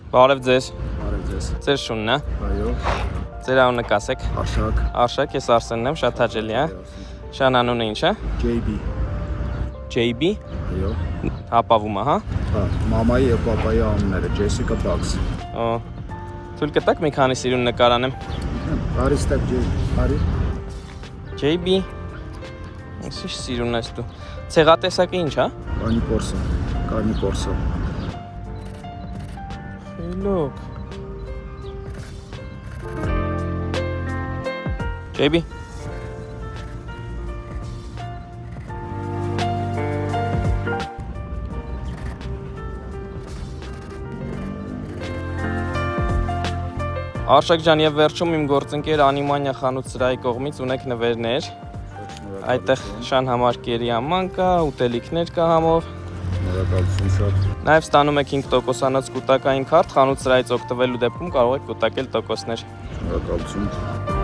Բարև ձեզ։ Բարև ձեզ։ Ձեր շունն է։ Այո։ Ձեր անունը կասեք։ Արշակ։ Արշակ, ես Արսենն եմ, շատ հաճելի է։ Շան անունը ինչ է։ JB։ JB։ Այո։ Հապավում է, հա։ Հա, մամայի եւ պապայի անունները Jessica Bugs։ Օ։ Թույլ կտաք մի քանի սիրուն նկարանեմ։ Բարի ստեփ JB։ Բարի։ JB։ Ինչ սիրուն ես դու։ Ցեղատեսակը ինչ է։ Կարնի պորսո։ Look. JB. Արշակ ջան, եւ վերջում իմ գործընկեր Անիմանիա խանութ սրահի կողմից ունեք նվերներ։ Այդտեղ շան համար կերի աման կա, ուտելիքներ կա համով։ Շնորհակալություն շատ։ Նաև ստանում եք 5%-անոց կուտակային քարտ, խանութ սրահից օգտվելու դեպքում կարող եք կուտակել տոկոսներ։ Շնորհակալություն։